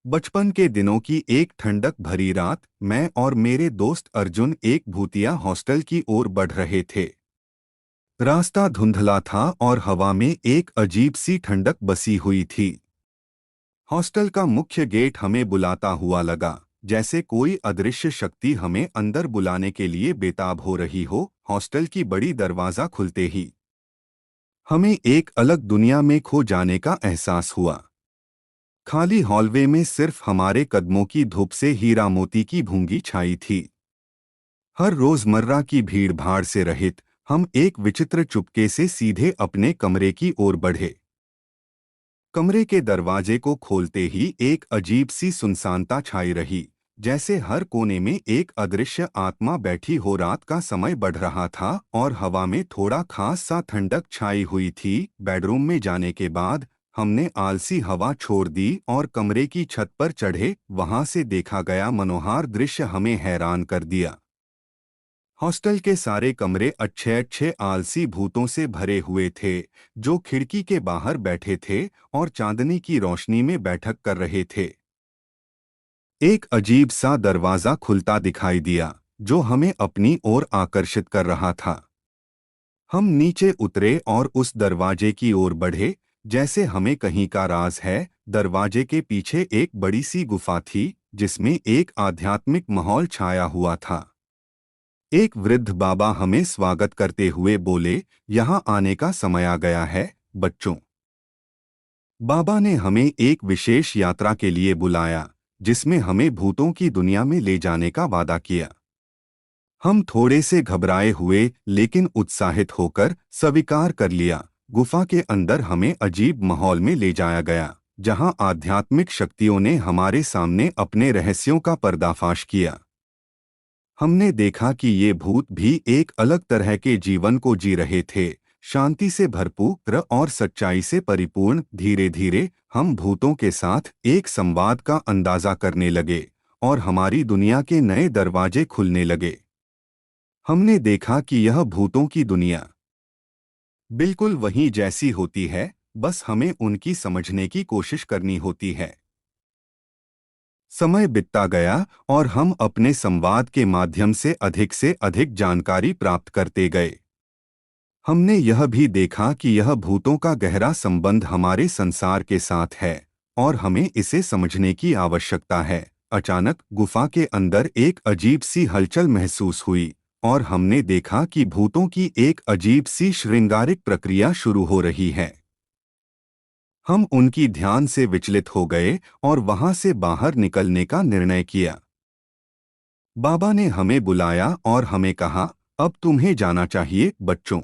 बचपन के दिनों की एक ठंडक भरी रात, मैं और मेरे दोस्त अर्जुन एक भूतिया हॉस्टल की ओर बढ़ रहे थे। रास्ता धुंधला था और हवा में एक अजीब सी ठंडक बसी हुई थी। हॉस्टल का मुख्य गेट हमें बुलाता हुआ लगा, जैसे कोई अदृश्य शक्ति हमें अंदर बुलाने के लिए बेताब हो रही हो। हॉस्टल की बड़ी दरवाज़ा खुलते ही हमें एक अलग दुनिया में खो जाने का एहसास हुआ। खाली हॉलवे में सिर्फ हमारे कदमों की धूप से हीरा मोती की भूंगी छाई थी। हर रोजमर्रा की भीड़ भाड़ से रहित हम एक विचित्र चुपके से सीधे अपने कमरे की ओर बढ़े। कमरे के दरवाजे को खोलते ही एक अजीब सी सुनसानता छाई रही, जैसे हर कोने में एक अदृश्य आत्मा बैठी हो। रात का समय बढ़ रहा था और हवा में थोड़ा खास सा ठंडक छाई हुई थी। बेडरूम में जाने के बाद हमने आलसी हवा छोड़ दी और कमरे की छत पर चढ़े। वहां से देखा गया मनोहार दृश्य हमें हैरान कर दिया। हॉस्टल के सारे कमरे अच्छे अच्छे आलसी भूतों से भरे हुए थे, जो खिड़की के बाहर बैठे थे और चांदनी की रोशनी में बैठक कर रहे थे। एक अजीब सा दरवाजा खुलता दिखाई दिया, जो हमें अपनी ओर आकर्षित कर रहा था। हम नीचे उतरे और उस दरवाजे की ओर बढ़े, जैसे हमें कहीं का राज है। दरवाजे के पीछे एक बड़ी सी गुफा थी, जिसमें एक आध्यात्मिक माहौल छाया हुआ था। एक वृद्ध बाबा हमें स्वागत करते हुए बोले, यहाँ आने का समय आ गया है, बच्चों। बाबा ने हमें एक विशेष यात्रा के लिए बुलाया, जिसमें हमें भूतों की दुनिया में ले जाने का वादा किया। हम थोड़े से घबराए हुए, लेकिन उत्साहित होकर स्वीकार कर लिया। गुफा के अंदर हमें अजीब माहौल में ले जाया गया, जहां आध्यात्मिक शक्तियों ने हमारे सामने अपने रहस्यों का पर्दाफाश किया। हमने देखा कि ये भूत भी एक अलग तरह के जीवन को जी रहे थे, शांति से भरपूर और सच्चाई से परिपूर्ण। धीरे धीरे हम भूतों के साथ एक संवाद का अंदाजा करने लगे और हमारी दुनिया के नए दरवाजे खुलने लगे। हमने देखा कि यह भूतों की दुनिया बिल्कुल वही जैसी होती है, बस हमें उनकी समझने की कोशिश करनी होती है। समय बीतता गया और हम अपने संवाद के माध्यम से अधिक जानकारी प्राप्त करते गए। हमने यह भी देखा कि यह भूतों का गहरा संबंध हमारे संसार के साथ है और हमें इसे समझने की आवश्यकता है। अचानक गुफा के अंदर एक अजीब सी हलचल महसूस हुई और हमने देखा कि भूतों की एक अजीब सी श्रृंगारिक प्रक्रिया शुरू हो रही है। हम उनकी ध्यान से विचलित हो गए और वहां से बाहर निकलने का निर्णय किया। बाबा ने हमें बुलाया और हमें कहा, अब तुम्हें जाना चाहिए, बच्चों।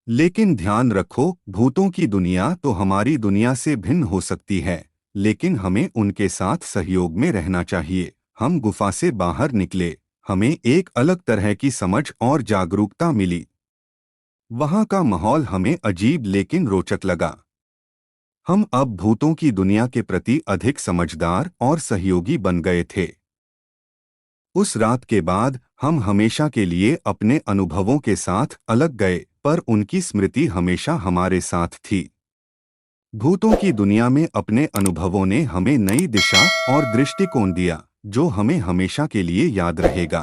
लेकिन ध्यान रखो, भूतों की दुनिया तो हमारी दुनिया से भिन्न हो सकती है, लेकिन हमें उनके साथ सहयोग में रहना चाहिए। हम गुफा से बाहर निकले, हमें एक अलग तरह की समझ और जागरूकता मिली। वहां का माहौल हमें अजीब लेकिन रोचक लगा। हम अब भूतों की दुनिया के प्रति अधिक समझदार और सहयोगी बन गए थे। उस रात के बाद हम हमेशा के लिए अपने अनुभवों के साथ अलग गए, पर उनकी स्मृति हमेशा हमारे साथ थी। भूतों की दुनिया में अपने अनुभवों ने हमें नई दिशा और दृष्टिकोण दिया, जो हमें हमेशा के लिए याद रहेगा।